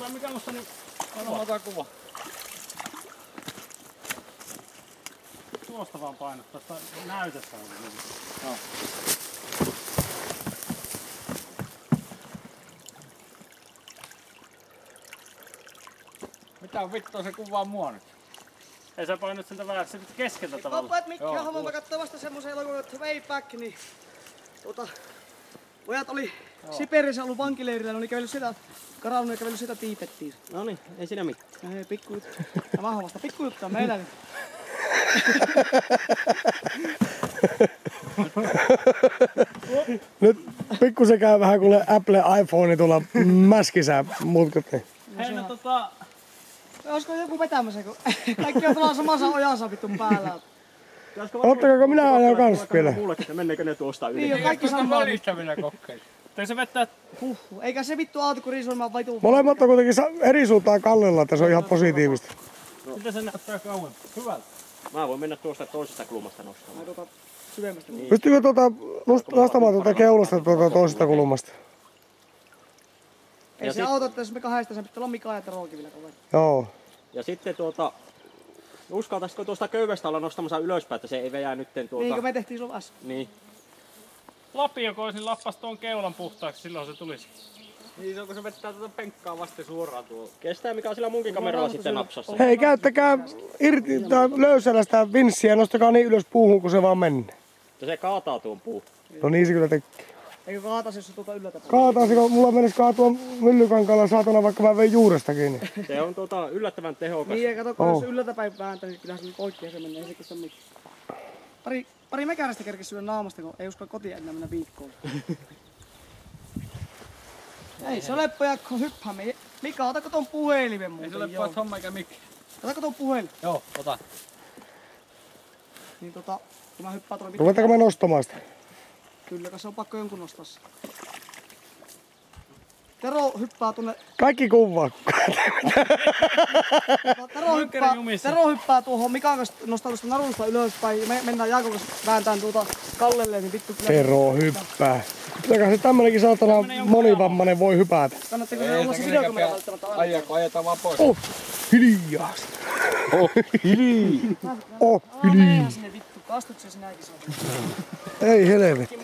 Katsotaan mikä musta niin ota kuva. Tuosta vaan painot, tästä näytettä on. No. Mitä vittua se kuvaa mua nyt? Ei sä painot siltä vähän, se keskeltä tavallaan. Pojat Mikkihan haluan katsoa vasta semmosen elokuvan Way Back, niin pojat oli Siperiassa ollut vankileirillä, ne oli kävellyt sitä karannut ja kävellyt sitä Tiibettiin. No niin, ei siinä mitään. Ei, pikkujuttu. Ja vahvasta pikkujuttua meillä nyt. Nyt pikkusen käy vähän kuule Apple iPhone tuolla mäskisää mutkut. Hei no Olisiko joku vetämässä, kun kaikki on tuolla samassa ojansa vittu päällä. Ottakaa minä ajan kans vielä. Mullekin, menneekö ne tuosta yli? Niin, kaikki samaa. välistä minä kokkein. Ei se vettää... Eikä se vittu auto, kun riisuimaan vai tuu. Molemmat on kuitenkin eri suuntaan kallella, että se on ihan positiivista. Mitä se näyttää kauan? Hyvältä. Mä voin mennä tuosta toisesta kulmasta nostamaan. Syvemmästä. Pystyykö nostamaan keulasta toisesta kulmasta? Ei se auto, että jos me kahdesta, sen pitää olla Mika ja Terokin vielä kovasti. Joo. Ja sitten uskaltaisiko tuosta köyvestä olla nostamassa ylöspäin, että se ei vejää nytten Niin kuin me tehtiin sulla äsken. Niin. Lapio koisin lappas tuon keulan puhtaaksi, silloin se tulisi. Niin se on kun se vettää tuota penkkaa vasten suoraan tuolla. Kestää mikä on sillä munkin kameralla sitten napsassa. Hei, käyttäkää irti löysällä sitä vinssiä ja nostakaa niin ylös puuhun, kun se vaan menee. Ja se kaataa tuon puun. No niin se kyllä tekee. Eikö kaataisi, jos se yllätä? Kaataisiko? Mulla menisi kaatua myllykankalla saatana, vaikka mä vein juuresta kiinni. Se on yllättävän tehokas. Niin, ja kato, kun jos se yllätäpäin vääntää, niin kyllähän se poikki se menee, ei se kestä mitään. Pari mekärästä kerkesi syödä naamasta, kun ei uskalla kotiin enää mennä viikkoon. Ei se ole pojat, kun hyppäämme. Mika, otako ton puhelimen muuten? Ei se ole pojat homma eikä mikki. Otako ton puhelin? Joo, ota. Niin kun mä hyppään tuolla. Ruvetaanko me nostamaan sitä? Kyllä, se on pakko jonkun nostaa se. Tero hyppää tuonne. Kaikki kuvaa. Tero hyppää tuohon Mikan kanssa nostaa tuosta narusta ylöspäin. Me mennään Jaakon kanssa vääntään tuota kallelle, niin vittu kyllä. Tero hyppää. Kylläkään se tämmönenkin saatana monivammainen voi hypätä. Kannatteko se olla se videokamera välttämättä aina? Aijako, ajetaan vaan pois. Oh, hiljaa. Oh, hiljaa. Oh, hiljaa. Sinne vittu, kastut se sinäkin saa. Ei helvetti.